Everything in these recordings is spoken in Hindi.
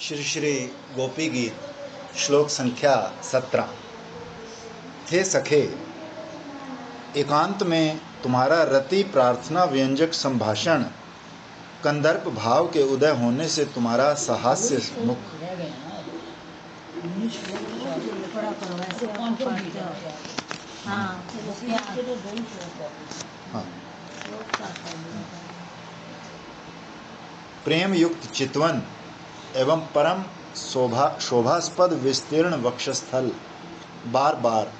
श्री श्री गोपी गीत श्लोक संख्या 17। हे सखे, एकांत में तुम्हारा रति प्रार्थना व्यंजक संभाषण कंदर्प भाव के उदय होने से तुम्हारा साहस्य मुख प्रेम युक्त चितवन एवं परम शोभास्पद विस्तीर्ण वक्षस्थल बार बार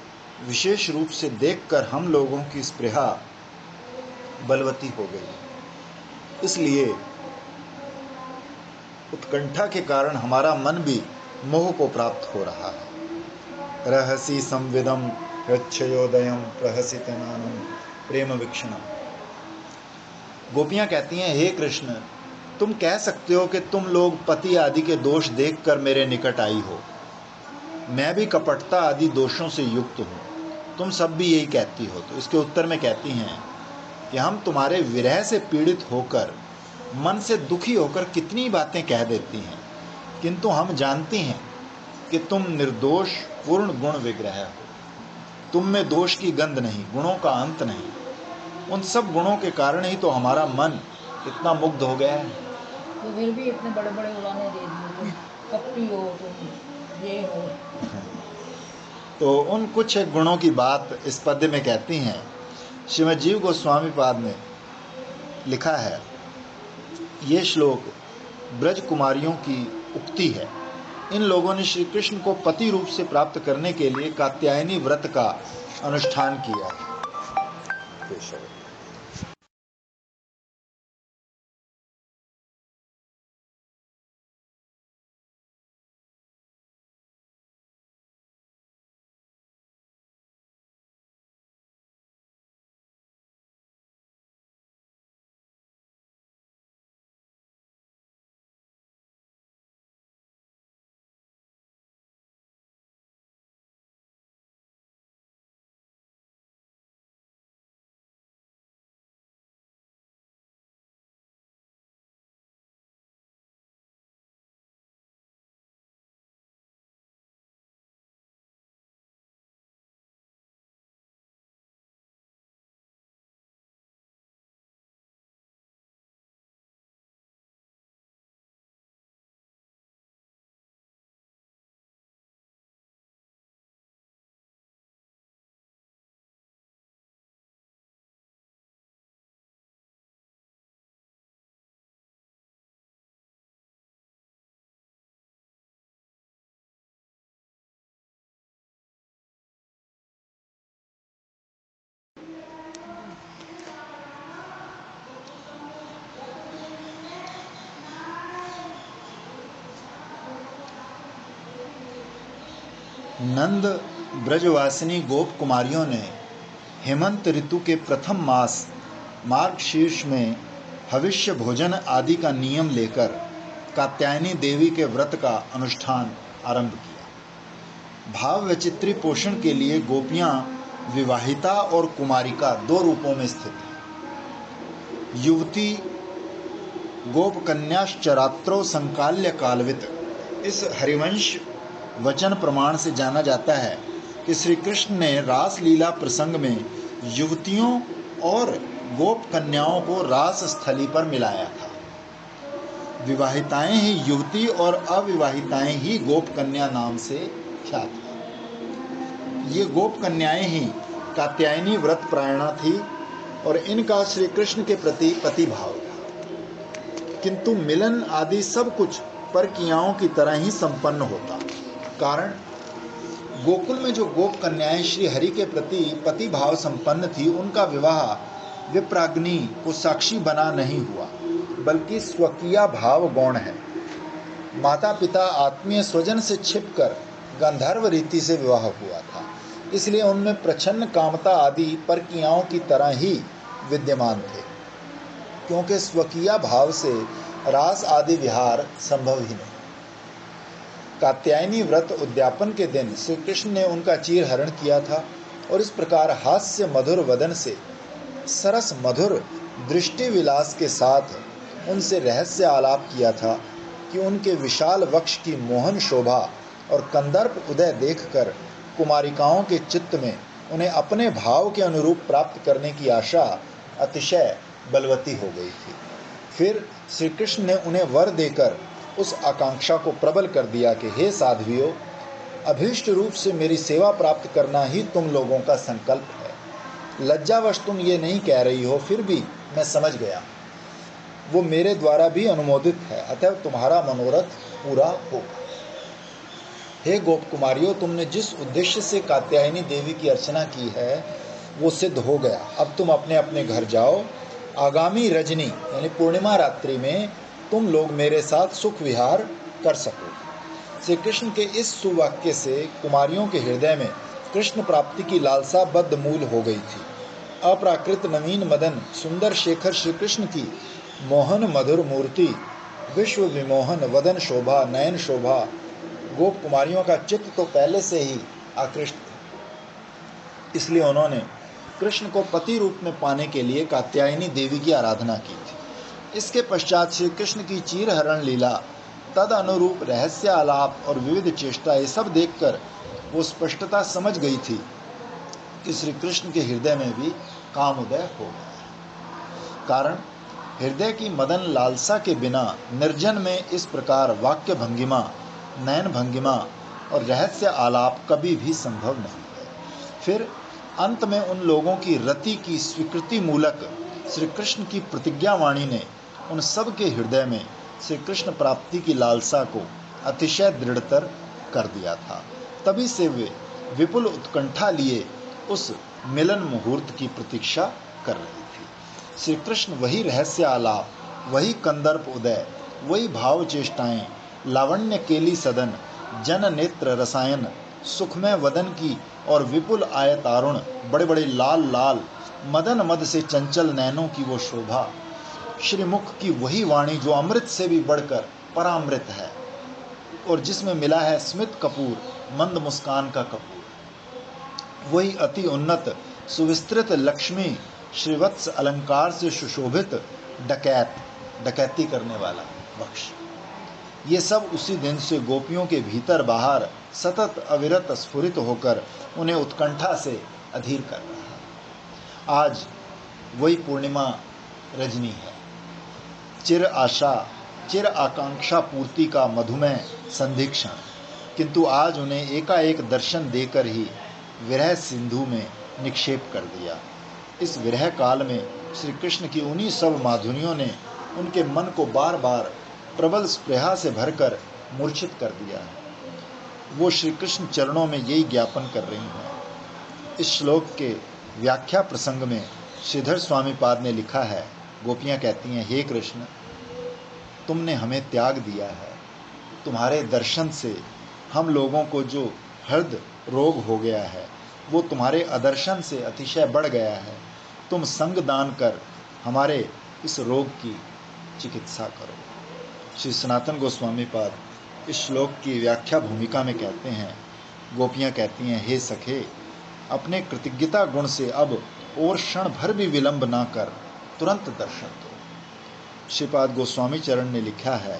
विशेष रूप से देखकर हम लोगों की स्पृहा बलवती हो गई। इसलिए उत्कंठा के कारण हमारा मन भी मोह को प्राप्त हो रहा है। रहसी संविदम रक्षयोदयम प्रहसितनानम प्रेम वीक्षणम। गोपियां कहती हैं, हे कृष्ण, तुम कह सकते हो कि तुम लोग पति आदि के दोष देखकर मेरे निकट आई हो। मैं भी कपटता आदि दोषों से युक्त हूँ, तुम सब भी यही कहती हो। तो इसके उत्तर में कहती हैं कि हम तुम्हारे विरह से पीड़ित होकर, मन से दुखी होकर कितनी बातें कह देती हैं, किंतु हम जानती हैं कि तुम निर्दोष पूर्ण गुण विग्रह हो। तुम में दोष की गंध नहीं, गुणों का अंत नहीं। उन सब गुणों के कारण ही तो हमारा मन इतना मुग्ध हो गया है। तो फिर भी इतने बड़े बड़े उड़ाने दे दिए, तुम कपटी हो, तुम ये हो। तो उन कुछ गुणों की बात इस पद्य में कहती हैं। श्रीमद् जीव गोस्वामी पाद ने लिखा है, ये श्लोक ब्रज कुमारियों की उक्ति है। इन लोगों ने श्री कृष्ण को पति रूप से प्राप्त करने के लिए कात्यायनी व्रत का अनुष्ठान किया। नंद ब्रजवासिनी गोप कुमारियों ने हेमंत ऋतु के प्रथम मास मार्गशीर्ष में हविष्य भोजन आदि का नियम लेकर कात्यायनी देवी के व्रत का अनुष्ठान आरंभ किया। भाव वैचित्री पोषण के लिए गोपियां विवाहिता और कुमारिका दो रूपों में स्थित हैं। युवती गोप कन्याश्चरात्रो संकाल्य कालवित। इस हरिवंश वचन प्रमाण से जाना जाता है कि श्री कृष्ण ने रास लीला प्रसंग में युवतियों और गोप कन्याओं को रास स्थली पर मिलाया था। विवाहिताएं ही युवती और अविवाहिताएं ही गोप कन्या नाम से ख्यात है। ये गोप कन्याएं ही कात्यायनी व्रत परायणा थी और इनका श्री कृष्ण के प्रति पतिभाव था। किंतु मिलन आदि सब कुछ परकियाओं की तरह ही संपन्न होता। कारण गोकुल में जो गोप कन्याएं श्री हरि के प्रति पति भाव संपन्न थी, उनका विवाह विप्राग्नि को साक्षी बना नहीं हुआ, बल्कि स्वकीय भाव गौण है। माता पिता आत्मीय स्वजन से छिपकर गंधर्व रीति से विवाह हुआ था, इसलिए उनमें प्रच्छन्न कामता आदि परकियाओं की तरह ही विद्यमान थे। क्योंकि स्वकीय भाव से रास आदि विहार संभव ही नहीं। कात्यायनी व्रत उद्यापन के दिन श्री कृष्ण ने उनका चीर हरण किया था और इस प्रकार हास्य मधुर वदन से सरस मधुर दृष्टि विलास के साथ उनसे रहस्य आलाप किया था कि उनके विशाल वक्ष की मोहन शोभा और कंदर्प उदय देखकर कुमारिकाओं के चित्त में उन्हें अपने भाव के अनुरूप प्राप्त करने की आशा अतिशय बलवती हो गई थी। फिर श्री कृष्ण ने उन्हें वर देकर उस आकांक्षा को प्रबल कर दिया कि हे साध्वियों, अभीष्ट रूप से मेरी सेवा प्राप्त करना ही तुम लोगों का संकल्प है। लज्जावश तुम ये नहीं कह रही हो, फिर भी मैं समझ गया, वो मेरे द्वारा भी अनुमोदित है, अतः तुम्हारा मनोरथ पूरा होगा। हे गोप कुमारियों, तुमने जिस उद्देश्य से कात्यायनी देवी की अर्चना की है वो सिद्ध हो गया। अब तुम अपने अपने घर जाओ। आगामी रजनी यानी पूर्णिमा रात्रि में तुम लोग मेरे साथ सुख विहार कर सको। श्री कृष्ण के इस सुवाक्य से कुमारियों के हृदय में कृष्ण प्राप्ति की लालसा बद्धमूल हो गई थी। अप्राकृत नवीन मदन सुंदर शेखर श्री कृष्ण की मोहन मधुर मूर्ति, विश्व विमोहन वदन शोभा, नयन शोभा, गोप कुमारियों का चित्त तो पहले से ही आकृष्ट था। इसलिए उन्होंने कृष्ण को पति रूप में पाने के लिए कात्यायनी देवी की आराधना की थी। इसके पश्चात श्री कृष्ण की चीरहरण लीला, तद अनुरूप रहस्य आलाप और विविध चेष्टा, ये सब देखकर वो स्पष्टता समझ गई थी कि श्री कृष्ण के हृदय में भी काम उदय हो गया। कारण हृदय की मदन लालसा के बिना निर्जन में इस प्रकार वाक्य भंगिमा, नयन भंगिमा और रहस्य आलाप कभी भी संभव नहीं है। फिर अंत में उन लोगों की रति की स्वीकृति मूलक श्री कृष्ण की प्रतिज्ञा वाणी ने उन सब के हृदय में श्री कृष्ण प्राप्ति की लालसा को अतिशय दृढ़तर कर दिया था। तभी से वे विपुल उत्कंठा लिए उस मिलन मुहूर्त की प्रतीक्षा कर रही थी। श्री कृष्ण वही रहस्य आलाप, वही कंदर्प उदय, वही भाव चेष्टाएं, लावण्य केली सदन, जन नेत्र रसायन, सुखमय वदन की और विपुल आयतारुण, बड़े बड़े लाल लाल मदन मद से चंचल नैनों की वो शोभा, श्रीमुख की वही वाणी जो अमृत से भी बढ़कर परामृत है और जिसमें मिला है स्मित कपूर, मंद मुस्कान का कपूर, वही अति उन्नत सुविस्तृत लक्ष्मी श्रीवत्स अलंकार से सुशोभित डकैत, डकैती करने वाला वक्ष, ये सब उसी दिन से गोपियों के भीतर बाहर सतत अविरत स्फुरित होकर उन्हें उत्कंठा से अधीर कर रहा है। आज वही पूर्णिमा रजनी है। चिर आशा, चिर आकांक्षा पूर्ति का मधुमेह संधिक्षण, किंतु आज उन्हें एकाएक दर्शन देकर ही विरह सिंधु में निक्षेप कर दिया। इस विरह काल में श्री कृष्ण की उन्हीं सब माधुर्यों ने उनके मन को बार बार प्रबल स्पृहा से भरकर मूर्छित कर दिया है। वो श्री कृष्ण चरणों में यही ज्ञापन कर रही हैं। इस श्लोक के व्याख्या प्रसंग में श्रीधर स्वामी पाद ने लिखा है, गोपियाँ कहती हैं, हे कृष्ण, तुमने हमें त्याग दिया है। तुम्हारे दर्शन से हम लोगों को जो हृदय रोग हो गया है वो तुम्हारे अदर्शन से अतिशय बढ़ गया है। तुम संग दान कर हमारे इस रोग की चिकित्सा करो। श्री सनातन गोस्वामी पाद इस श्लोक की व्याख्या भूमिका में कहते हैं, गोपियाँ कहती हैं, हे सखे, अपने कृतज्ञता गुण से अब और क्षण भर भी विलंब ना कर तुरंत दर्शन दो। श्रीपाद गोस्वामी चरण ने लिखा है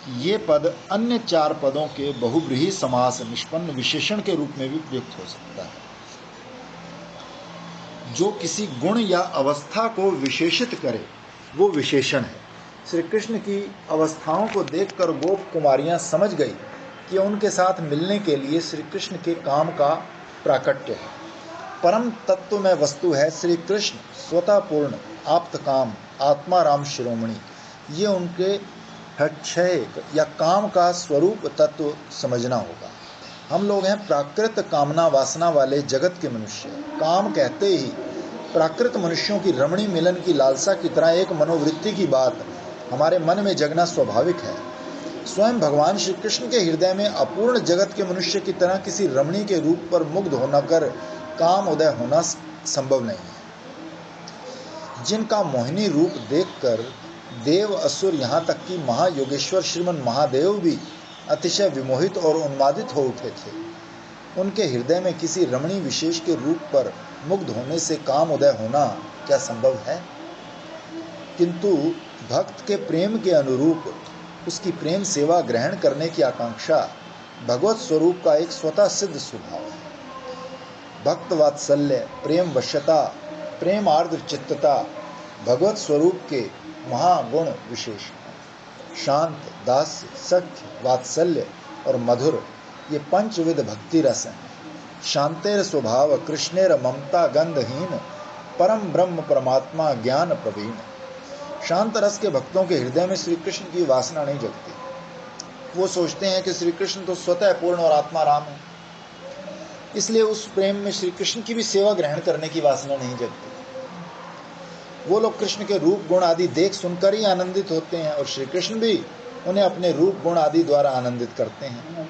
कि ये पद अन्य 4 पदों के बहुब्रीहि समास निष्पन्न विशेषण के रूप में भी प्रयुक्त हो सकता है। जो किसी गुण या अवस्था को विशेषित करे वो विशेषण है। श्री कृष्ण की अवस्थाओं को देखकर गोप कुमारियां समझ गई कि उनके साथ मिलने के लिए श्री कृष्ण के काम का प्राकट्य है। परम तत्व में वस्तु है श्री कृष्ण स्वतः पूर्ण, आप्त काम, आत्मा राम शिरोमणि। ये उनके हक्षय या काम का स्वरूप तत्व समझना होगा। हम लोग हैं प्राकृत कामना वासना वाले जगत के मनुष्य। काम कहते ही प्राकृत मनुष्यों की रमणी मिलन की लालसा की तरह एक मनोवृत्ति की बात हमारे मन में जगना स्वाभाविक है। स्वयं भगवान श्री कृष्ण के हृदय में अपूर्ण जगत के मनुष्य की तरह किसी रमणी के रूप पर मुग्ध होना कर काम उदय होना संभव नहीं है। जिनका मोहिनी रूप देखकर देव असुर यहाँ तक कि महायोगेश्वर श्रीमन महादेव भी अतिशय विमोहित और उन्मादित हो उठे थे, उनके हृदय में किसी रमणी विशेष के रूप पर मुग्ध होने से काम उदय होना क्या संभव है? किंतु भक्त के प्रेम के अनुरूप उसकी प्रेम सेवा ग्रहण करने की आकांक्षा भगवत स्वरूप का एक स्वतः सिद्ध स्वभाव है। भक्त वात्सल्य, प्रेम वश्यता, प्रेम आर्द्र चित्तता भगवत स्वरूप के महागुण विशेष हैं। शांत, दास्य, सख्य, वात्सल्य और मधुर ये पंचविध भक्ति रस हैं। शांतेर स्वभाव कृष्णेर ममता गंधहीन परम ब्रह्म परमात्मा ज्ञान प्रवीण। शांत रस के भक्तों के हृदय में श्री कृष्ण की वासना नहीं जगती। वो सोचते हैं कि श्री कृष्ण तो स्वतः पूर्ण और आत्मा राम है, इसलिए उस प्रेम में श्री कृष्ण की भी सेवा ग्रहण करने की वासना नहीं जगती। वो लोग कृष्ण के रूप गुण आदि देख सुनकर ही आनंदित होते हैं और श्री कृष्ण भी उन्हें अपने रूप गुण आदि द्वारा आनंदित करते हैं।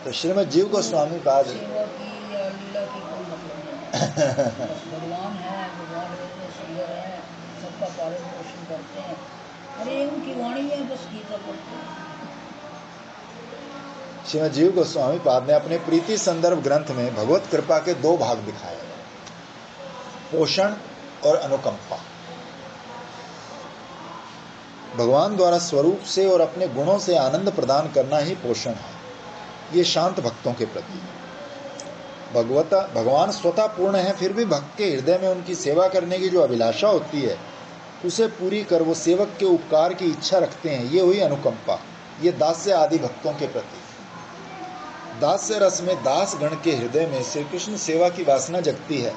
तो श्रीमद् जीव गोस्वामी पाद भगवान है, भगवान सुंदर है, सबका पालन पोषण करते हैं। अरे उनकी वाणी है, बस गीता पढ़ते हैं। श्रीमद् जीव गोस्वामी पाद ने अपने प्रीति संदर्भ ग्रंथ में भगवत कृपा के दो भाग दिखाए, पोषण और अनुकंपा। भगवान द्वारा स्वरूप से और अपने गुणों से आनंद प्रदान करना ही पोषण है। ये शांत भक्तों के प्रति भगवान स्वतः पूर्ण है, फिर भी भक्त के हृदय में उनकी सेवा करने की जो अभिलाषा होती है उसे पूरी कर वो सेवक के उपकार की इच्छा रखते हैं। ये हुई अनुकंपा। ये दास्य आदि भक्तों के प्रति। दास्य रस में दास गण के हृदय में श्री कृष्ण सेवा की वासना जगती है।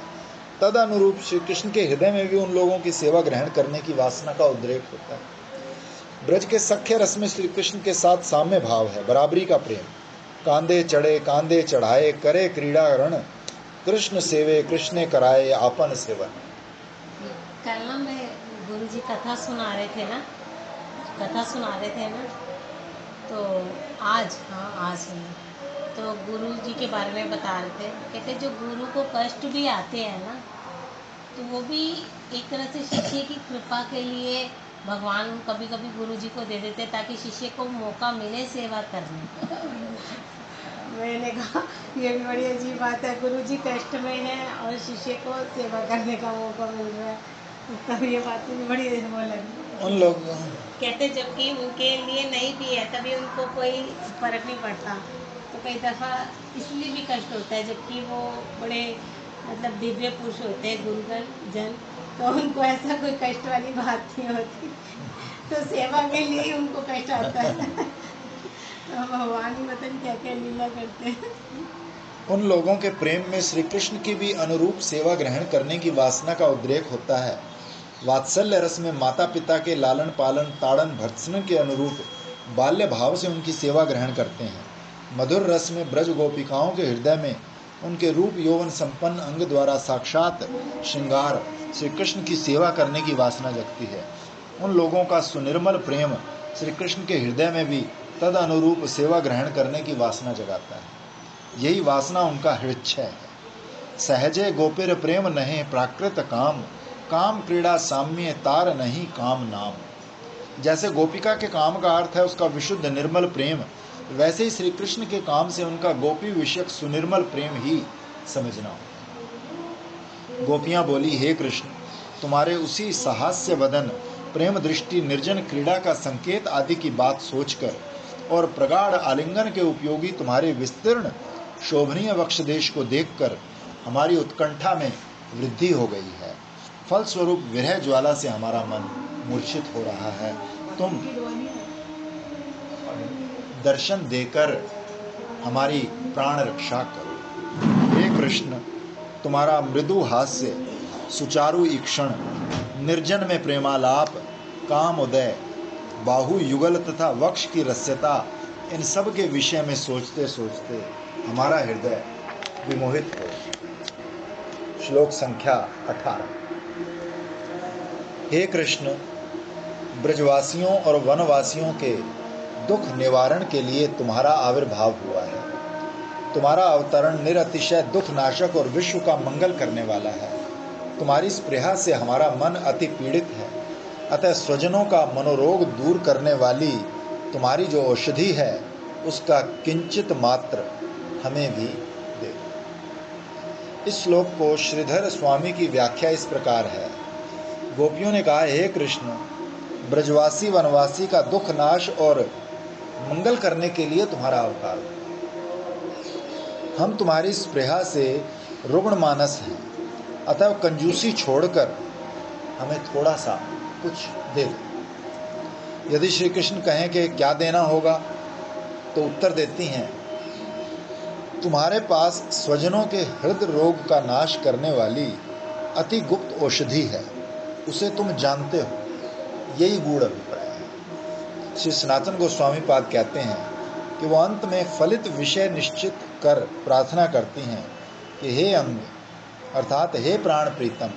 तद अनुरूप श्री कृष्ण के हृदय में भी उन लोगों की सेवा ग्रहण करने की वासना का उद्रेक होता है। ब्रज के सख्य रस में श्री कृष्ण के साथ साम्य भाव है, बराबरी का प्रेम। कांधे चढ़े कांधे चढ़ाए करे क्रीड़ा रण, कृष्ण सेवे कृष्ण कराए आपन सेवन। कल ना मैं गुरु जी कथा सुना रहे थे ना, तो आज तो गुरु जी के बारे में बता रहे थे। कहते जो गुरु को कष्ट भी आते हैं ना, तो वो भी एक तरह से शिष्य की कृपा के लिए भगवान कभी कभी गुरु जी को दे देते ताकि शिष्य को मौका मिले सेवा करने का। मैंने कहा ये भी बड़ी अजीब बात है, गुरु जी कष्ट में हैं और शिष्य को सेवा करने का मौका मिल रहा है। तब ये बात भी बड़ी वो लगी। उन लोग कहते जबकि उनके लिए नहीं भी है तभी उनको कोई फर्क नहीं पड़ता। तो कई दफ़ा इसलिए भी कष्ट होता है, जबकि वो बड़े मतलब दिव्य पुरुष होते हैं गुरुजन जन, तो उनको ऐसा कोई कष्ट वाली बात नहीं होती। तो सेवा के लिए ही उनको कष्ट आता है। तो भगवान ही वतन क्या क्या लीला करते हैं। उन लोगों के प्रेम में श्री कृष्ण की भी अनुरूप सेवा ग्रहण करने की वासना का उद्रेक होता है। वात्सल्य रस में माता पिता के लालन पालन ताड़न भर्त्सन के अनुरूप बाल्य भाव से उनकी सेवा ग्रहण करते हैं। मधुर रस में ब्रज गोपिकाओं के हृदय में उनके रूप यौवन संपन्न अंग द्वारा साक्षात श्रृंगार श्री कृष्ण की सेवा करने की वासना जगती है। उन लोगों का सुनिर्मल प्रेम श्री कृष्ण के हृदय में भी तद अनुरूप सेवा ग्रहण करने की वासना जगाता है। यही वासना उनका हृच्छय है। सहजे गोपिर प्रेम नहीं प्राकृत काम, काम क्रीड़ा साम्य तार नहीं काम नाम। जैसे गोपिका के काम का अर्थ है उसका विशुद्ध निर्मल प्रेम, वैसे ही श्री कृष्ण के काम से उनका गोपी विषयक सुनिर्मल प्रेम ही समझना। गोपियां बोली, हे कृष्ण, तुम्हारे उसी साहास्य वदन प्रेम दृष्टि निर्जन क्रीड़ा का संकेत आदि की बात सोचकर और प्रगाढ़ आलिंगन के उपयोगी तुम्हारे विस्तीर्ण शोभनीय वक्षदेश को देखकर हमारी उत्कंठा में वृद्धि हो गई है। फलस्वरूप विरह ज्वाला से हमारा मन मूर्छित हो रहा है। तुम दर्शन देकर हमारी प्राण रक्षा करो। हे कृष्ण, तुम्हारा मृदु हास्य, सुचारु ईक्षण, निर्जन में प्रेमालाप, काम उदय, बाहु युगल तथा वक्ष की रस्यता, इन सब के विषय में सोचते सोचते हमारा हृदय विमोहित हो। श्लोक संख्या 18। हे कृष्ण, ब्रजवासियों और वनवासियों के दुख निवारण के लिए तुम्हारा आविर्भाव हुआ है। तुम्हारा अवतरण निरतिशय दुख नाशक और विश्व का मंगल करने वाला है। तुम्हारी स्पृहा से हमारा मन अति पीड़ित है, अतः स्वजनों का मनोरोग दूर करने वाली तुम्हारी जो औषधि है उसका किंचित मात्र हमें भी दे। इस श्लोक को श्रीधर स्वामी की व्याख्या इस प्रकार है। गोपियों ने कहा, हे कृष्ण, ब्रजवासी वनवासी का दुख नाश और मंगल करने के लिए तुम्हारा अवतार। हम तुम्हारी स्पृहा से रुग्ण मानस हैं, अतः कंजूसी छोड़कर हमें थोड़ा सा कुछ दे दो। यदि श्री कृष्ण कहें कि क्या देना होगा, तो उत्तर देती हैं, तुम्हारे पास स्वजनों के हृदय रोग का नाश करने वाली अति गुप्त औषधि है, उसे तुम जानते हो। यही गूढ़ अभिप्राय है। श्री सनातन गोस्वामी पाद कहते हैं कि वह अंत में फलित विषय निश्चित कर प्रार्थना करती हैं कि हे अंग अर्थात हे प्राण प्रीतम,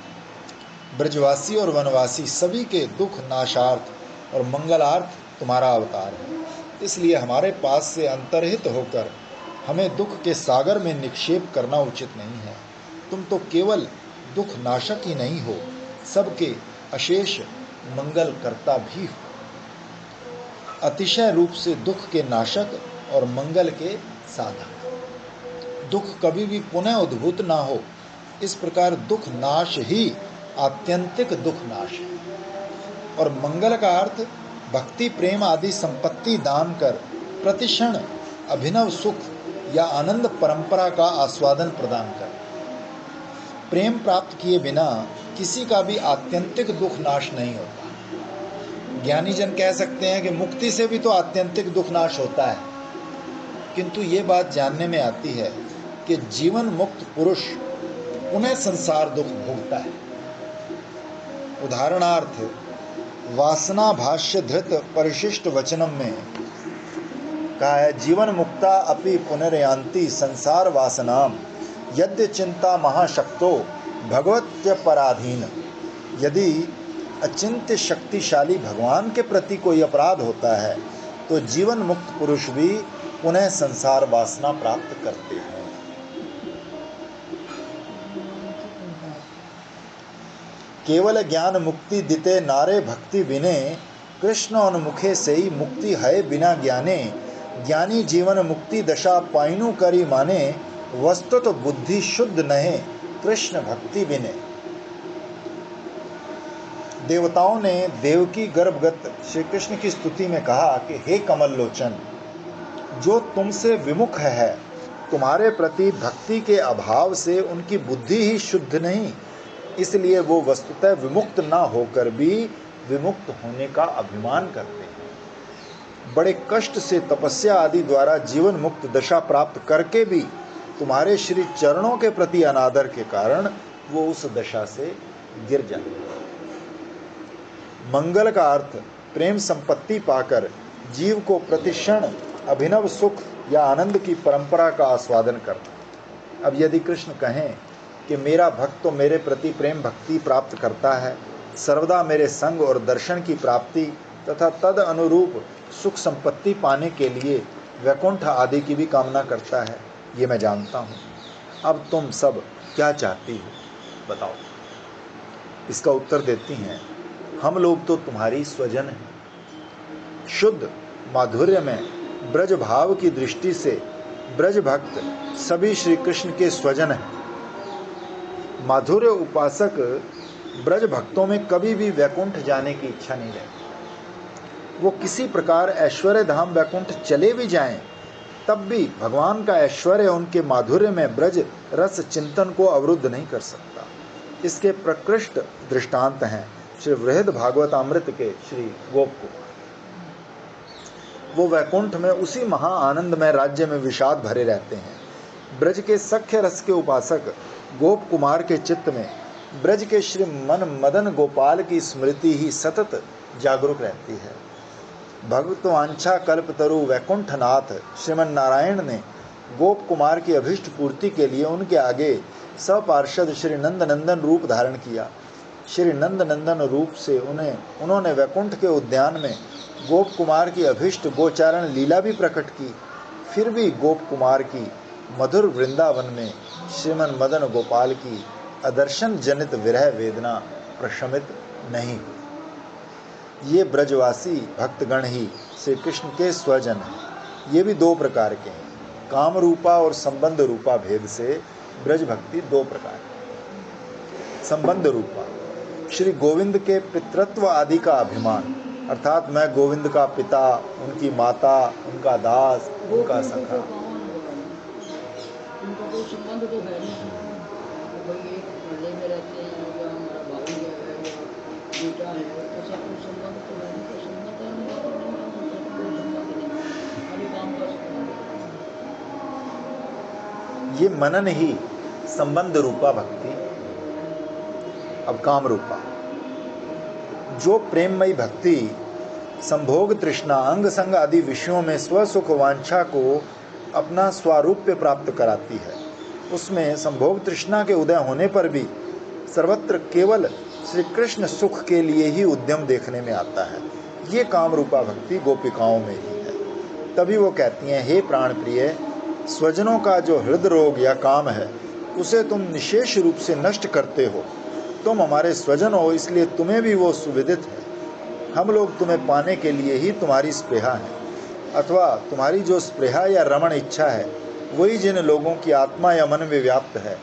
ब्रजवासी और वनवासी सभी के दुख नाशार्थ और मंगलार्थ तुम्हारा अवतार है। इसलिए हमारे पास से अंतर्हित होकर हमें दुख के सागर में निक्षेप करना उचित नहीं है। तुम तो केवल दुख नाशक ही नहीं हो, सबके अशेष मंगल करता भी हो। अतिशय रूप से दुख के नाशक और मंगल के साधक। दुख कभी भी पुनः उद्भूत ना हो, इस प्रकार दुख नाश ही आत्यंतिक दुख नाश है। और मंगल का अर्थ भक्ति प्रेम आदि संपत्ति दान कर प्रतिक्षण अभिनव सुख या आनंद परंपरा का आस्वादन प्रदान कर। प्रेम प्राप्त किए बिना किसी का भी आत्यंतिक दुख नाश नहीं होता। ज्ञानी जन कह सकते हैं कि मुक्ति से भी तो आत्यंतिक दुख नाश होता है, किंतु ये बात जानने में आती है कि जीवन मुक्त पुरुष पुनः संसार दुख भोगता है। उदाहरणार्थ वासना भाष्य धृत परिशिष्ट वचनम में कहा है, जीवन मुक्ता अपि पुनर्यांति संसार वासनाम यद्य चिंता महाशक्तो भगवत्य पराधीन। यदि अचिंत्य शक्तिशाली भगवान के प्रति कोई अपराध होता है तो जीवन मुक्त पुरुष भी पुनः संसार वासना प्राप्त करते हैं। केवल ज्ञान मुक्ति दिते नारे भक्ति बिने, कृष्ण उन्मुखे से ही मुक्ति है बिना ज्ञाने। ज्ञानी जीवन मुक्ति दशा पाइनु करी माने, वस्तुत बुद्धि शुद्ध नहे कृष्ण भक्ति बिने। देवताओं ने देवकी गर्भगत श्री कृष्ण की स्तुति में कहा कि हे कमल लोचन, जो तुमसे विमुख है, तुम्हारे प्रति भक्ति के अभाव से उनकी बुद्धि ही शुद्ध नहीं, इसलिए वो वस्तुतः विमुक्त ना होकर भी विमुक्त होने का अभिमान करते हैं। बड़े कष्ट से तपस्या आदि द्वारा जीवन मुक्त दशा प्राप्त करके भी तुम्हारे श्री चरणों के प्रति अनादर के कारण वो उस दशा से गिर जाते हैं। मंगल का अर्थ प्रेम संपत्ति पाकर जीव को प्रतिक्षण अभिनव सुख या आनंद की परंपरा का आस्वादन करना। अब यदि कृष्ण कहें कि मेरा भक्त तो मेरे प्रति प्रेम भक्ति प्राप्त करता है, सर्वदा मेरे संग और दर्शन की प्राप्ति तथा तद अनुरूप सुख संपत्ति पाने के लिए वैकुंठ आदि की भी कामना करता है, ये मैं जानता हूँ। अब तुम सब क्या चाहती हो बताओ। इसका उत्तर देती हैं, हम लोग तो तुम्हारी स्वजन हैं। शुद्ध माधुर्य में ब्रज भाव की दृष्टि से ब्रज भक्त सभी श्री कृष्ण के स्वजन हैं। माधुर्य उपासक ब्रज भक्तों में कभी भी वैकुंठ जाने की इच्छा नहीं रहती। वो किसी प्रकार ऐश्वर्य धाम वैकुंठ चले भी जाएं, तब भी भगवान का ऐश्वर्य उनके माधुर्य में ब्रज रस चिंतन को अवरुद्ध नहीं कर सकता। इसके प्रकृष्ट दृष्टांत हैं श्री बृहद भागवतामृत के श्री गोपकुमार। वो वैकुंठ में उसी महा आनंदमय राज्य में विषाद भरे रहते हैं। ब्रज के सख्य रस के उपासक गोप कुमार के चित्त में ब्रज के श्री मन मदन गोपाल की स्मृति ही सतत जागरूक रहती है। भगवत्वांछा कल्पतरु वैकुंठनाथ श्रीमन नारायण ने गोप कुमार की अभिष्ट पूर्ति के लिए उनके आगे सपार्षद श्री नंद नंदन रूप धारण किया। श्री नंद नंदन रूप से उन्होंने वैकुंठ के उद्यान में गोप कुमार की अभिष्ट गोचारण लीला भी प्रकट की। फिर भी गोप कुमार की मधुर वृंदावन में श्रीमन मदन गोपाल की अदर्शन जनित विरह वेदना प्रशमित नहीं हुई। ये ब्रजवासी भक्तगण ही श्री कृष्ण के स्वजन हैं। ये भी दो प्रकार के हैं। काम रूपा और संबंध रूपा भेद से ब्रज भक्ति दो प्रकार की। संबंध रूपा श्री गोविंद के पितृत्व आदि का अभिमान अर्थात मैं गोविंद का पिता, उनकी माता, उनका दास, उनका सखा। उनका कोई संबंध तो है नहीं, भाई एक मोहल्ले में रहते हैं या हमारा भाई है या बेटा है, ऐसा कोई संबंध तो है नहीं। तो संबंध है उनका तो नहीं है, उनका तो कोई संबंध नहीं, खाली काम का संबंध है। ये मनन ही संबंध रूपा भक्ति। अब काम रूपा, जो प्रेममयी भक्ति संभोग तृष्णा, अंग संग आदि विषयों में स्वसुख वांछा को अपना स्वारूप्य प्राप्त कराती है, उसमें संभोग तृष्णा के उदय होने पर भी सर्वत्र केवल श्री कृष्ण सुख के लिए ही उद्यम देखने में आता है। ये काम रूपा भक्ति गोपिकाओं में ही है। तभी वो कहती हैं, हे प्राण प्रिय, स्वजनों का जो हृदय रोग या काम है उसे तुम निशेष रूप से नष्ट करते हो। तुम हमारे स्वजन हो, इसलिए तुम्हें भी वो सुविदित है। हम लोग तुम्हें पाने के लिए ही तुम्हारी स्पृहा है, अथवा तुम्हारी जो स्पृहा या रमण इच्छा है वही जिन लोगों की आत्मा या मन में व्याप्त है,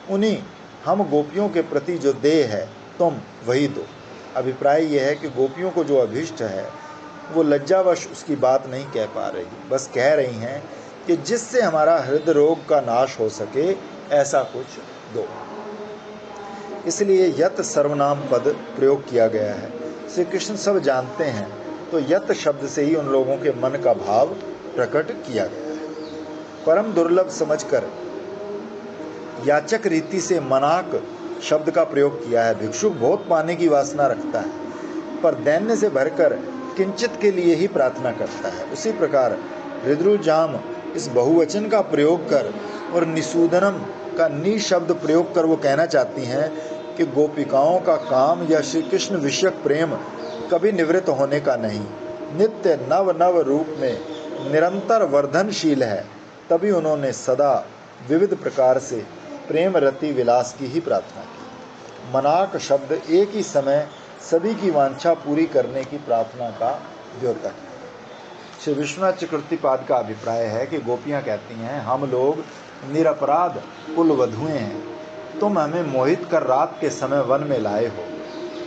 उन्हीं हम गोपियों के प्रति जो देह है तुम वही दो। अभिप्राय यह है कि गोपियों को जो अभीष्ट है वो लज्जावश उसकी बात नहीं कह पा रही, बस कह रही हैं कि जिससे हमारा हृदय रोग का नाश हो सके ऐसा कुछ दो। इसलिए यत सर्वनाम पद प्रयोग किया गया है। श्री कृष्ण सब जानते हैं, तो यत शब्द से ही उन लोगों के मन का भाव प्रकट किया गया है। परम दुर्लभ समझकर याचक रीति से मनाक शब्द का प्रयोग किया है। भिक्षुक बहुत पाने की वासना रखता है, पर दैन्य से भरकर किंचित के लिए ही प्रार्थना करता है। उसी प्रकार हृदरुजाम इस बहुवचन का प्रयोग कर और निसूदनम का नि शब्द प्रयोग कर वो कहना चाहती हैं कि गोपिकाओं का काम या श्री कृष्ण विषयक प्रेम कभी निवृत्त होने का नहीं, नित्य नव नव रूप में निरंतर वर्धनशील है। तभी उन्होंने सदा विविध प्रकार से प्रेम रति विलास की ही प्रार्थना की। मनाक शब्द एक ही समय सभी की वांछा पूरी करने की प्रार्थना का द्योतक है। श्री विश्वनाथ चक्रवर्ती पाद का अभिप्राय है कि गोपियां कहती हैं, हम लोग निरपराध कुल वधुएं हैं, तुम हमें मोहित कर रात के समय वन में लाए हो।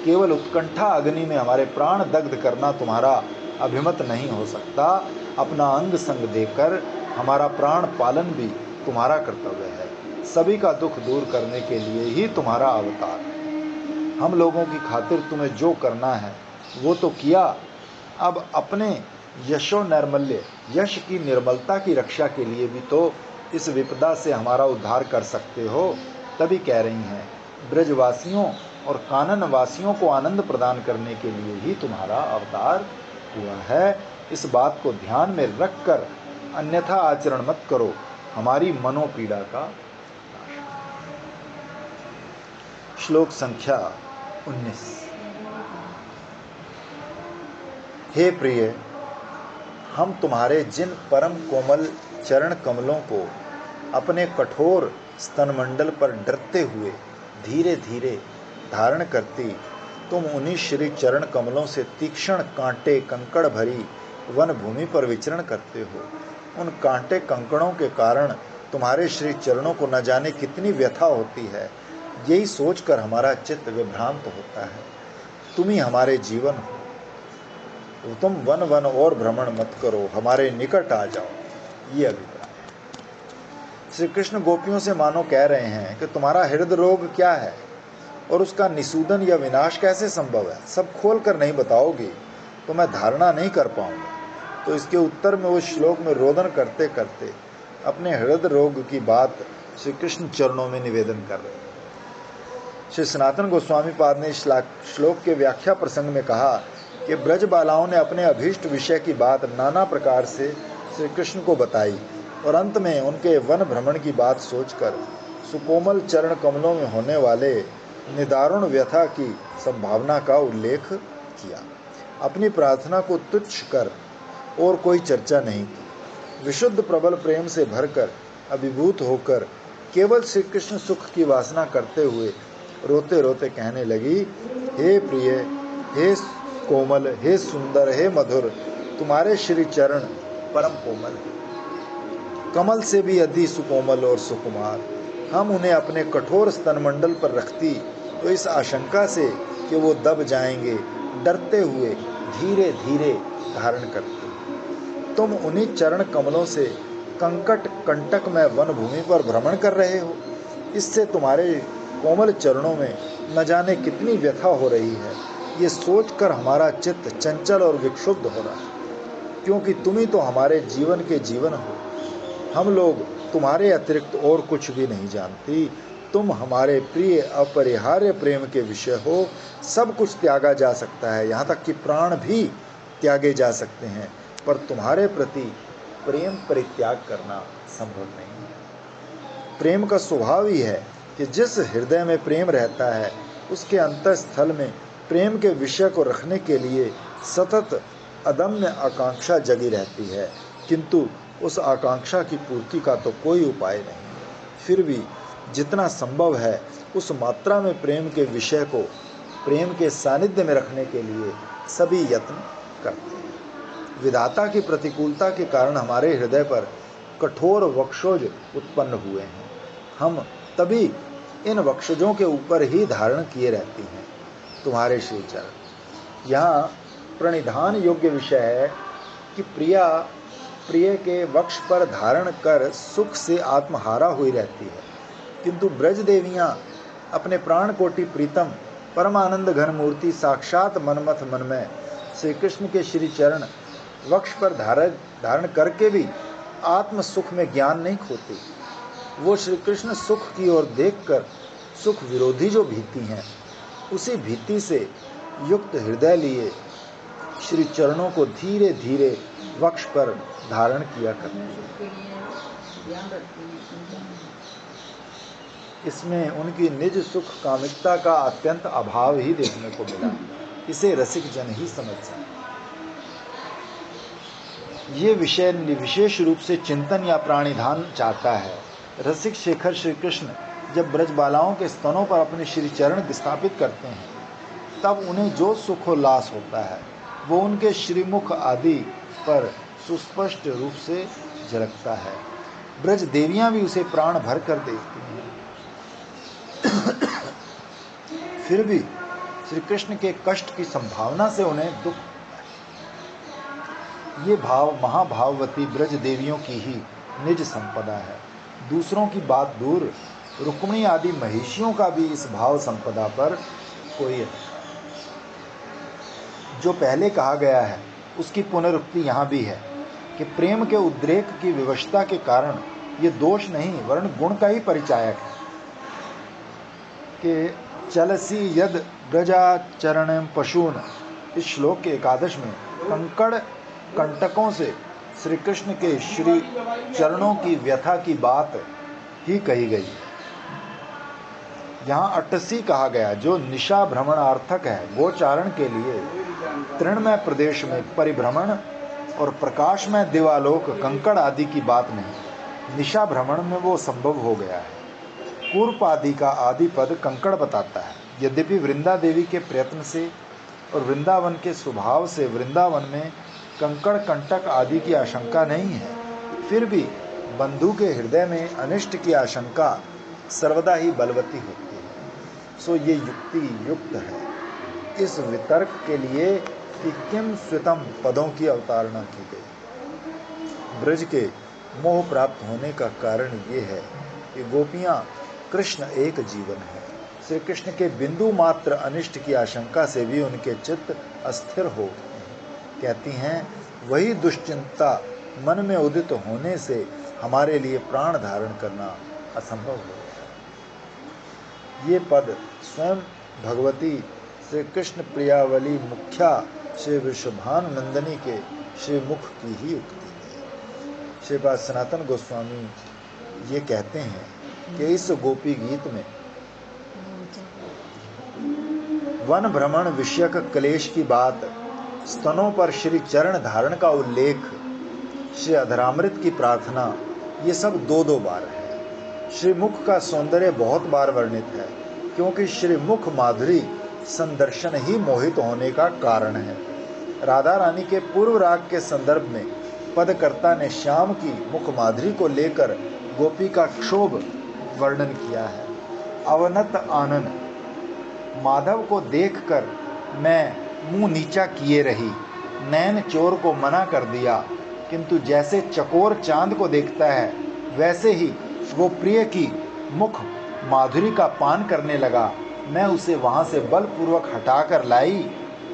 केवल उत्कंठा अग्नि में हमारे प्राण दग्ध करना तुम्हारा अभिमत नहीं हो सकता। अपना अंग संग देकर हमारा प्राण पालन भी तुम्हारा कर्तव्य है। सभी का दुख दूर करने के लिए ही तुम्हारा अवतार है। हम लोगों की खातिर तुम्हें जो करना है वो तो किया, अब अपने यशो नैर्मल्य, यश की निर्मलता की रक्षा के लिए भी तो इस विपदा से हमारा उद्धार कर सकते हो। तभी कह रही हैं, ब्रजवासियों और कानन वासियों को आनंद प्रदान करने के लिए ही तुम्हारा अवतार हुआ है। इस बात को ध्यान में रखकर अन्यथा आचरण मत करो, हमारी मनोपीड़ा का। श्लोक संख्या 19। हे प्रिय, हम तुम्हारे जिन परम कोमल चरण कमलों को अपने कठोर स्तनमंडल पर डरते हुए धीरे धीरे धारण करती, तुम उन्हीं श्री चरण कमलों से तीक्ष्ण कांटे कंकड़ भरी वन भूमि पर विचरण करते हो। उन कांटे कंकड़ों के कारण तुम्हारे श्री चरणों को न जाने कितनी व्यथा होती है, यही सोचकर हमारा चित्त विभ्रांत होता है। तुम ही हमारे जीवन हो, तुम वन वन और भ्रमण मत करो, हमारे निकट आ जाओ। ये अभिप्राय। श्री कृष्ण गोपियों से मानो कह रहे हैं कि तुम्हारा हृदय रोग क्या है और उसका निसूदन या विनाश कैसे संभव है, सब खोल कर नहीं बताओगी तो मैं धारणा नहीं कर पाऊंगा। तो इसके उत्तर में वो श्लोक में रोदन करते करते अपने हृदय रोग की बात श्री कृष्ण चरणों में निवेदन कर रहे हैं। श्री सनातन गोस्वामी पाद ने श्लोक के व्याख्या प्रसंग में कहा कि ब्रज बालाओं ने अपने अभीष्ट विषय की बात नाना प्रकार से श्री कृष्ण को बताई और अंत में उनके वन भ्रमण की बात सोचकर सुकोमल चरण कमलों में होने वाले निदारुण व्यथा की संभावना का उल्लेख किया। अपनी प्रार्थना को तुच्छ कर और कोई चर्चा नहीं की। विशुद्ध प्रबल प्रेम से भरकर अभिभूत होकर केवल श्री कृष्ण सुख की वासना करते हुए रोते रोते कहने लगी, हे प्रिय, हे कोमल, हे सुंदर, हे मधुर, तुम्हारे श्री चरण परम कोमल हैं, कमल से भी अधिक सुकोमल और सुकुमार। हम उन्हें अपने कठोर स्तनमंडल पर रखती तो इस आशंका से कि वो दब जाएंगे, डरते हुए धीरे धीरे धारण करती है। तुम उन्हीं चरण कमलों से कंकट कंटक में वन भूमि पर भ्रमण कर रहे हो। इससे तुम्हारे कोमल चरणों में न जाने कितनी व्यथा हो रही है। ये सोचकर हमारा चित्त चंचल और विक्षुब्ध हो रहा है, क्योंकि तुम ही तो हमारे जीवन के जीवन हो। हम लोग तुम्हारे अतिरिक्त और कुछ भी नहीं जानती। तुम हमारे प्रिय अपरिहार्य प्रेम के विषय हो। सब कुछ त्यागा जा सकता है, यहाँ तक कि प्राण भी त्यागे जा सकते हैं, पर तुम्हारे प्रति प्रेम परित्याग करना संभव नहीं है। प्रेम का स्वभाव ही है कि जिस हृदय में प्रेम रहता है उसके अंतःस्थल में प्रेम के विषय को रखने के लिए सतत अदम्य आकांक्षा जगी रहती है, किंतु उस आकांक्षा की पूर्ति का तो कोई उपाय नहीं। फिर भी जितना संभव है उस मात्रा में प्रेम के विषय को प्रेम के सानिध्य में रखने के लिए सभी यत्न करते हैं। विधाता की प्रतिकूलता के कारण हमारे हृदय पर कठोर वक्षोज उत्पन्न हुए हैं। हम तभी इन वक्षोजों के ऊपर ही धारण किए रहती हैं तुम्हारे श्री चरण। यहाँ प्रणिधान योग्य विषय है कि प्रिय के वक्ष पर धारण कर सुख से आत्महारा हुई रहती है, किंतु ब्रज देवियां अपने प्राण कोटि प्रीतम परमानंद घन मूर्ति साक्षात मनमथ मन में श्री कृष्ण के श्री चरण वक्ष पर धारण करके भी आत्म सुख में ज्ञान नहीं खोती। वो श्री कृष्ण सुख की ओर देखकर सुख विरोधी जो भीति हैं, उसी भीति से युक्त हृदय लिए श्री चरणों को धीरे धीरे वक्ष पर धारण किया करते हैं। इसमें उनकी निज सुख कामिकता का अत्यंत अभाव ही देखने को मिला। इसे रसिक जन ही समझ सकते। ये विषय विशेष रूप से चिंतन या प्राणिधान चाहता है। रसिक शेखर श्री कृष्ण जब ब्रजबालाओं के स्तनों पर अपने श्री चरण स्थापित करते हैं, तब उन्हें जो सुखोल्लास होता है वो उनके श्रीमुख आदि पर सुस्पष्ट रूप से झलकता है। ब्रज देवियां भी उसे प्राण भर कर देखती हैं। फिर भी श्री कृष्ण के कष्ट की संभावना से उन्हें दुख। ये भाव महाभाववती ब्रज देवियों की ही निज संपदा है। दूसरों की बात दूर, रुक्मिणी आदि महिषियों का भी इस भाव संपदा पर कोई जो पहले कहा गया है उसकी पुनरुक्ति यहाँ भी है कि प्रेम के उद्रेक की विवशता के कारण ये दोष नहीं वरन गुण का ही परिचायक है कि चलसी यद ब्रजाचरण पशून। इस श्लोक के 11 में कंकड़ कंटकों से श्री कृष्ण के श्री चरणों की व्यथा की बात ही कही गई। यहाँ 88 कहा गया जो निशा भ्रमणार्थक है, गोचारण के लिए तृणमय प्रदेश में परिभ्रमण और प्रकाश में दिवालोक कंकड़ आदि की बात नहीं। निशा भ्रमण में वो संभव हो गया है। कूर्प आदि का आदि पद कंकड़ बताता है। यद्यपि वृंदा देवी के प्रयत्न से और वृंदावन के स्वभाव से वृंदावन में कंकड़ कंटक आदि की आशंका नहीं है, फिर भी बंधु के हृदय में अनिष्ट की आशंका सर्वदा ही बलवती होती है। सो ये युक्ति युक्त है इस वितर्क के लिए कि किम स्वितम पदों की अवतारणा की गई। ब्रज के मोह प्राप्त होने का कारण ये है कि गोपियां कृष्ण एक जीवन है। श्री कृष्ण के बिंदु मात्र अनिष्ट की आशंका से भी उनके चित्त अस्थिर हो कहती हैं, वही दुश्चिंता मन में उदित होने से हमारे लिए प्राण धारण करना असंभव हो गया। ये पद स्वयं भगवती श्री कृष्ण प्रियावली मुख्या श्री वृषभानुनंदनी के श्री मुख की ही उक्ति है। श्रीपाद सनातन गोस्वामी ये कहते हैं कि इस गोपी गीत में वन भ्रमण विषयक क्लेश की बात, स्तनों पर श्री चरण धारण का उल्लेख, श्री अधरामृत की प्रार्थना, ये सब दो बार है। श्री मुख का सौंदर्य बहुत बार वर्णित है, क्योंकि श्री मुख माधुरी संदर्शन ही मोहित होने का कारण है। राधा रानी के पूर्व राग के संदर्भ में पदकर्ता ने श्याम की मुख माधुरी को लेकर गोपी का क्षोभ वर्णन किया है। अवनत आनन, माधव को देखकर मैं मुंह नीचा किए रही, नैन चोर को मना कर दिया, किंतु जैसे चकोर चांद को देखता है वैसे ही वो प्रिय की मुख माधुरी का पान करने लगा। मैं उसे वहां से बलपूर्वक हटाकर लाई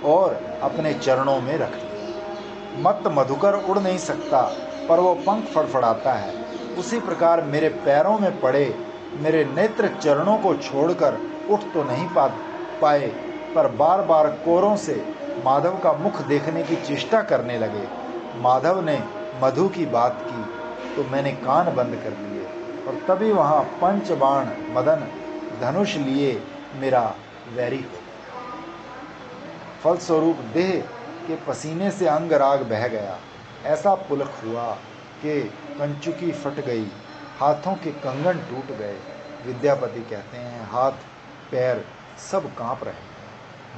और अपने चरणों में रख ली। मत्त मधुकर उड़ नहीं सकता, पर वो पंख फड़फड़ाता है। उसी प्रकार मेरे पैरों में पड़े मेरे नेत्र चरणों को छोड़कर उठ तो नहीं पाए, पर बार बार कोरों से माधव का मुख देखने की चेष्टा करने लगे। माधव ने मधु की बात की तो मैंने कान बंद कर लिए, और तभी वहां पंचबाण मदन धनुष लिए मेरा वैरी हो गया। फलस्वरूप देह के पसीने से अंग राग बह गया। ऐसा पुलक हुआ कि कंचुकी फट गई, हाथों के कंगन टूट गए। विद्यापति कहते हैं हाथ पैर सब कांप रहे हैं,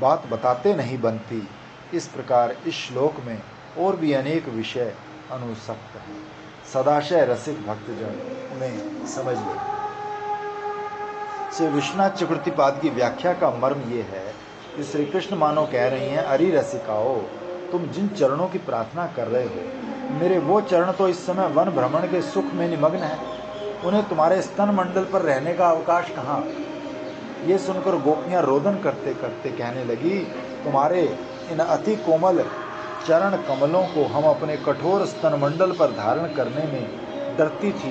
बात बताते नहीं बनती। इस प्रकार इस श्लोक में और भी अनेक विषय अनुसक्त हैं। सदाशय रसिक भक्तजन उन्हें समझ ले। श्री विश्वनाथ चक्रवर्तीपाद की व्याख्या का मर्म ये है कि श्री कृष्ण मानो कह रही हैं, अरि रसिकाओ, तुम जिन चरणों की प्रार्थना कर रहे हो, मेरे वो चरण तो इस समय वन भ्रमण के सुख में निमग्न है, उन्हें तुम्हारे स्तन मंडल पर रहने का अवकाश कहाँ। ये सुनकर गोपियां रोदन करते करते कहने लगी, तुम्हारे इन अति कोमल चरण कमलों को हम अपने कठोर स्तन मंडल पर धारण करने में डरती थी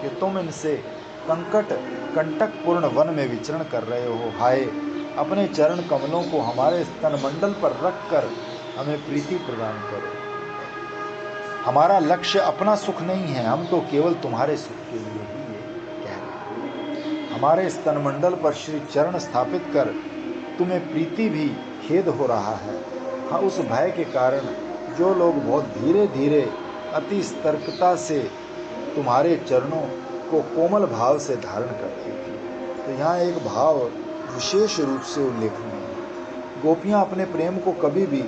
कि तुम इनसे कंटकपूर्ण वन में विचरण कर रहे हो। हाय, अपने चरण कमलों को हमारे स्तन मंडल पर रखकर हमें प्रीति प्रदान करो। हमारा लक्ष्य अपना सुख नहीं है, हम तो केवल तुम्हारे सुख के लिए ही ये कह रहे हैं। हमारे स्तन मंडल पर श्री चरण स्थापित कर तुम्हें प्रीति भी खेद हो रहा है। हाँ, उस भय के कारण जो लोग बहुत धीरे धीरे अति सतर्कता से तुम्हारे चरणों को कोमल भाव से धारण करती थी। तो यहाँ एक भाव विशेष रूप से उल्लेखनीय है। गोपियाँ अपने प्रेम को कभी भी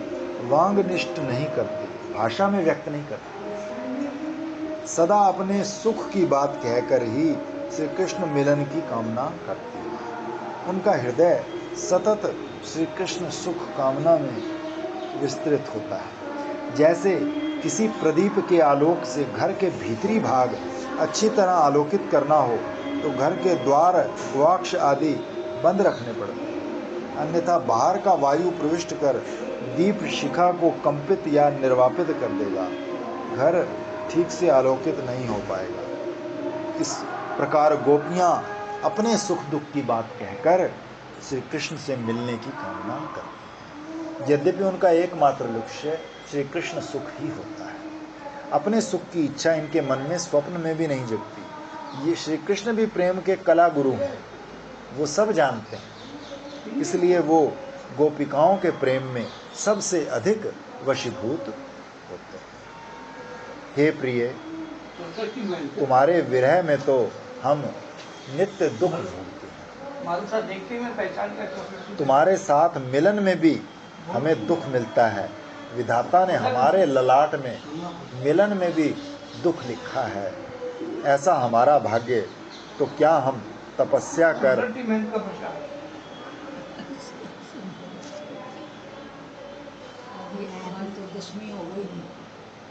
वांगनिष्ठ नहीं करती, भाषा में व्यक्त नहीं करती, सदा अपने सुख की बात कहकर ही श्री कृष्ण मिलन की कामना करती है। उनका हृदय सतत श्री कृष्ण सुख कामना में विस्तृत होता है। जैसे किसी प्रदीप के आलोक से घर के भीतरी भाग अच्छी तरह आलोकित करना हो तो घर के द्वार गवाक्ष आदि बंद रखने पड़ते हैं, अन्यथा बाहर का वायु प्रविष्ट कर दीप शिखा को कंपित या निर्वापित कर देगा, घर ठीक से आलोकित नहीं हो पाएगा। इस प्रकार गोपियां अपने सुख दुख की बात कहकर श्री कृष्ण से मिलने की कामना करती हैं। यद्यपि उनका एकमात्र लक्ष्य श्री कृष्ण सुख ही होता है। अपने सुख की इच्छा इनके मन में स्वप्न में भी नहीं जगती। ये श्री कृष्ण भी प्रेम के कला गुरु हैं, वो सब जानते हैं, इसलिए वो गोपिकाओं के प्रेम में सबसे अधिक वशीभूत होते हैं। हे प्रिय, तुम्हारे विरह में तो हम नित्य दुख भोगते हैं, तुम्हारे साथ मिलन में भी हमें दुख मिलता है। विधाता ने हमारे ललाट में मिलन में भी दुख लिखा है। ऐसा हमारा भाग्य, तो क्या हम तपस्या कर तो 10वीं हो गई,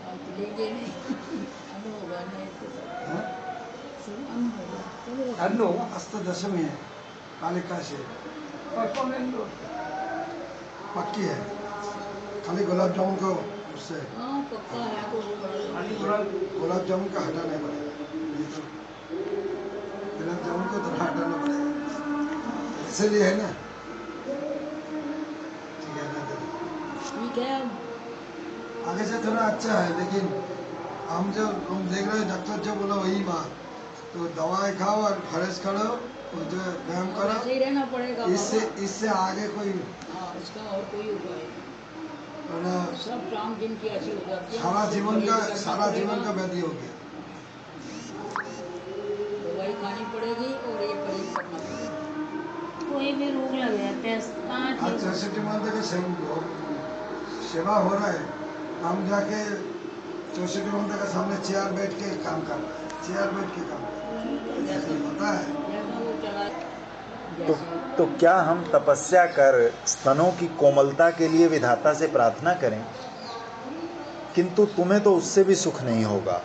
अब लेंगे नहीं, अब होगा नहीं तो अन्न होगा, अष्टदशमी है कालिका से पक्की है, खाली गुलाब जामुन को उससे पक्का है तो गुलाब जामुन का हटाना पड़ेगा, गुलाब जामुन को थोड़ा हटाना पड़ेगा, इसीलिए है ना। ठीक है। आगे से थोड़ा अच्छा है, लेकिन हम जो हम देख रहे हैं डॉक्टर जो बोला वही बात, तो दवाई खाओ और फ्रेश करो और जो व्यायाम करो, सही रहना पड़ेगा। इससे आगे कोई इसका और कोई उपाय और सब काम दिन की ऐसी हो जाती है, सारा जीवन का व्याधि हो गया। दवाई खानी पड़ेगी और ये परहेज करना पड़ेगा। कोई भी रोग लग जाते हैं आज 64 मंथ का सेवा हो रहा है, हम जाके 64 मंथ का सामने चेयर बैठ के काम कर रहे हैं, चेयर बैठ के काम जैसे होता है। तो क्या हम तपस्या कर स्तनों की कोमलता के लिए विधाता से प्रार्थना करें? किंतु तुम्हें तो उससे भी सुख नहीं होगा,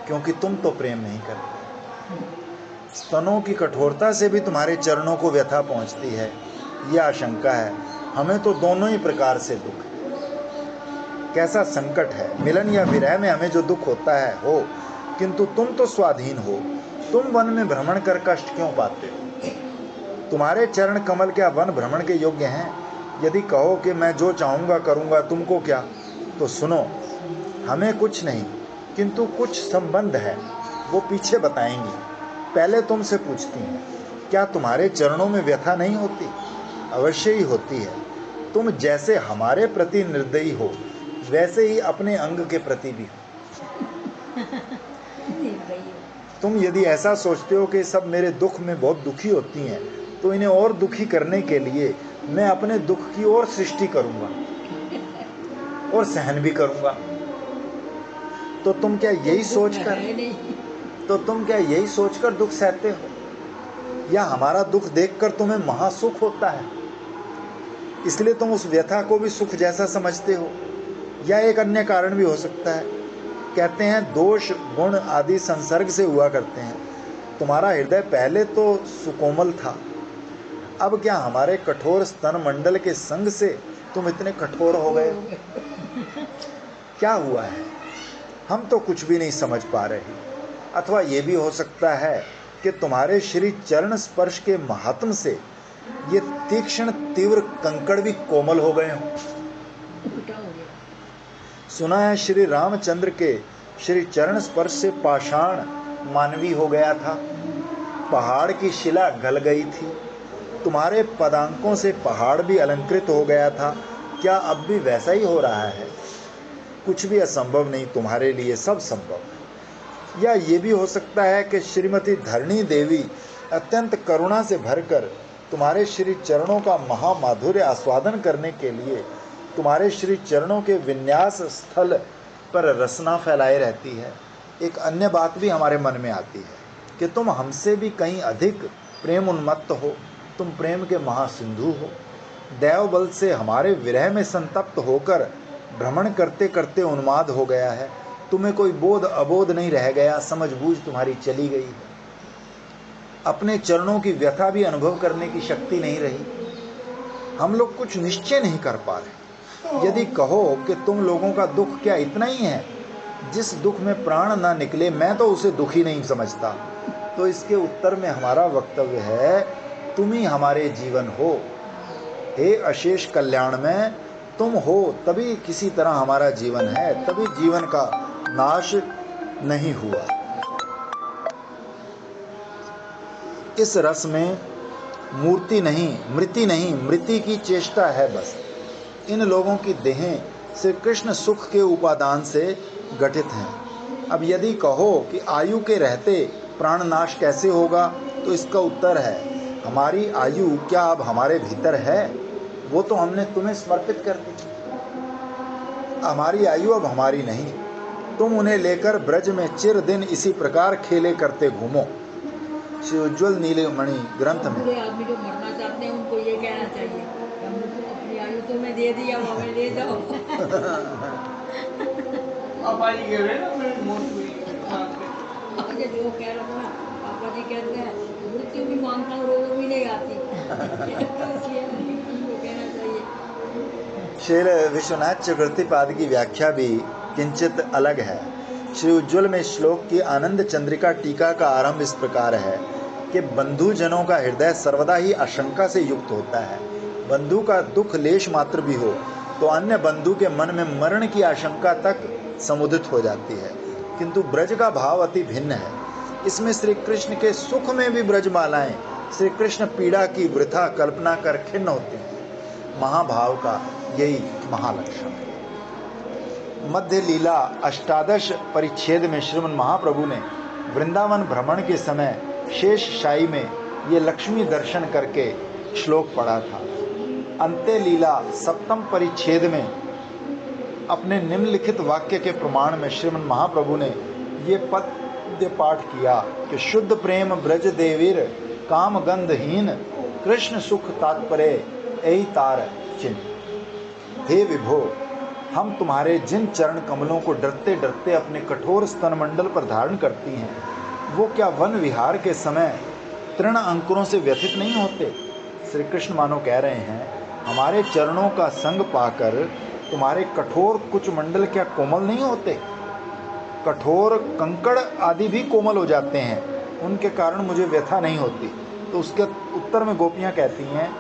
क्योंकि तुम तो प्रेम नहीं करते। स्तनों की कठोरता से भी तुम्हारे चरणों को व्यथा पहुंचती है, यह आशंका है। हमें तो दोनों ही प्रकार से दुख है। कैसा संकट है, मिलन या विरह में हमें जो दुख होता है हो, किंतु तुम तो स्वाधीन हो। तुम वन में भ्रमण कर कष्ट क्यों पाते हो? तुम्हारे चरण कमल क्या वन भ्रमण के योग्य हैं? यदि कहो कि मैं जो चाहूँगा करूँगा, तुमको क्या? तो सुनो, हमें कुछ नहीं, किंतु कुछ संबंध है, वो पीछे बताएंगी। पहले तुमसे पूछती हैं, क्या तुम्हारे चरणों में व्यथा नहीं होती? अवश्य ही होती है। तुम जैसे हमारे प्रति निर्दयी हो, वैसे ही अपने अंग के प्रति भी हो। तुम यदि ऐसा सोचते हो कि सब मेरे दुख में बहुत दुखी होती हैं, तो इन्हें और दुखी करने के लिए मैं अपने दुख की और सृष्टि करूंगा और सहन भी करूंगा। तो तुम क्या यही सोचकर दुख सहते हो, या हमारा दुख देखकर तुम्हें महासुख होता है, इसलिए तुम उस व्यथा को भी सुख जैसा समझते हो? या एक अन्य कारण भी हो सकता है। कहते हैं दोष गुण आदि संसर्ग से हुआ करते हैं। तुम्हारा हृदय पहले तो सुकोमल था, अब क्या हमारे कठोर स्तन मंडल के संग से तुम इतने कठोर हो गए? क्या हुआ है? हम तो कुछ भी नहीं समझ पा रहे। अथवा ये भी हो सकता है कि तुम्हारे श्री चरण स्पर्श के महात्म से ये तीक्ष्ण तीव्र कंकड़ भी कोमल हो गए हों। सुना है श्री रामचंद्र के श्री चरण स्पर्श से पाषाण मानवी हो गया था, पहाड़ की शिला गल गई थी। तुम्हारे पदांकों से पहाड़ भी अलंकृत हो गया था। क्या अब भी वैसा ही हो रहा है? कुछ भी असंभव नहीं, तुम्हारे लिए सब संभव है। या ये भी हो सकता है कि श्रीमती धरणी देवी अत्यंत करुणा से भरकर तुम्हारे श्री चरणों का महामाधुर्य आस्वादन करने के लिए तुम्हारे श्री चरणों के विन्यास स्थल पर रसना फैलाए रहती है। एक अन्य बात भी हमारे मन में आती है कि तुम हमसे भी कहीं अधिक प्रेम उन्मत्त हो। तुम प्रेम के महासिंधु हो। दैव बल से हमारे विरह में संतप्त होकर भ्रमण करते करते उन्माद हो गया है। तुम्हें कोई बोध अबोध नहीं रह गया, समझबूझ तुम्हारी चली गई है। अपने चरणों की व्यथा भी अनुभव करने की शक्ति नहीं रही। हम लोग कुछ निश्चय नहीं कर पा रहे। यदि कहो कि तुम लोगों का दुख क्या इतना ही है, जिस दुख में प्राण ना निकले मैं तो उसे दुखी नहीं समझता, तो इसके उत्तर में हमारा वक्तव्य है, तुम ही हमारे जीवन हो। हे अशेष कल्याण में तुम हो, तभी किसी तरह हमारा जीवन है, तभी जीवन का नाश नहीं हुआ। इस रस में मूर्ति नहीं, मृति नहीं, मृति की चेष्टा है बस। इन लोगों की देहें श्री कृष्ण सुख के उपादान से गठित हैं। अब यदि कहो कि आयु के रहते प्राणनाश कैसे होगा, तो इसका उत्तर है, हमारी आयु क्या अब हमारे भीतर है? वो तो हमने तुम्हें समर्पित कर दी। हमारी आयु अब हमारी नहीं। तुम उन्हें लेकर ब्रज में चिर दिन इसी प्रकार खेले करते घूमो। श्री उज्ज्वल नीलमणि ग्रंथ में आदमी जो मरना चाहते हैं उनको ये कहना चाहिए, अपनी आयु तुम्हें दे दी, अब हमें ले जाओ। आगे जो कह रहा था पापा जी कहते हैं, मृत्यु भी मांगता हूँ, रोग भी नहीं आती। उनको कहना चाहिए। श्री विश्वनाथ चक्रवर्ती पाद की व्याख्या भी किंचित अलग है। श्री उज्ज्वल में श्लोक की आनंद चंद्रिका टीका का आरंभ इस प्रकार है कि बंधुजनों का हृदय सर्वदा ही आशंका से युक्त होता है। बंधु का दुख लेश मात्र भी हो तो अन्य बंधु के मन में मरण की आशंका तक समुदित हो जाती है, किंतु ब्रज का भाव अति भिन्न है। इसमें श्री कृष्ण के सुख में भी ब्रजमालाएं श्री कृष्ण पीड़ा की वृथा कल्पना कर खिन्न होती हैं। महाभाव का यही महालक्षण है। मध्य लीला अष्टादश परिच्छेद में श्रीमन महाप्रभु ने वृंदावन भ्रमण के समय शेष शाही में ये लक्ष्मी दर्शन करके श्लोक पढ़ा था। अंत्य लीला सप्तम परिच्छेद में अपने निम्नलिखित वाक्य के प्रमाण में श्रीमन महाप्रभु ने ये पद्य पाठ किया कि शुद्ध प्रेम ब्रज देवीर काम गंधहीन कृष्ण सुख तात्पर्य ऐ तार चिन्ह। हे विभो, हम तुम्हारे जिन चरण कमलों को डरते डरते अपने कठोर स्तन मंडल पर धारण करती हैं, वो क्या वन विहार के समय तृण अंकुरों से व्यथित नहीं होते? श्री कृष्ण मानो कह रहे हैं, हमारे चरणों का संग पाकर तुम्हारे कठोर कुछ मंडल क्या कोमल नहीं होते? कठोर कंकड़ आदि भी कोमल हो जाते हैं, उनके कारण मुझे व्यथा नहीं होती। तो उसके उत्तर में गोपियाँ कहती हैं,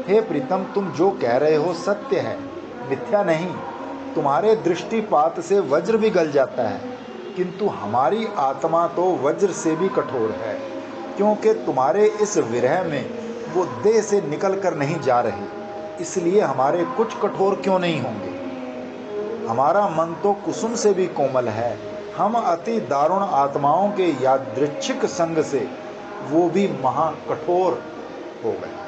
हे प्रीतम, तुम जो कह रहे हो सत्य है, मिथ्या नहीं। तुम्हारे दृष्टिपात से वज्र भी गल जाता है, किंतु हमारी आत्मा तो वज्र से भी कठोर है, क्योंकि तुम्हारे इस विरह में वो देह से निकल कर नहीं जा रही, इसलिए हमारे कुछ कठोर क्यों नहीं होंगे। हमारा मन तो कुसुम से भी कोमल है, हम अति दारुण आत्माओं के यादृच्छिक संग से वो भी महाकठोर हो गए।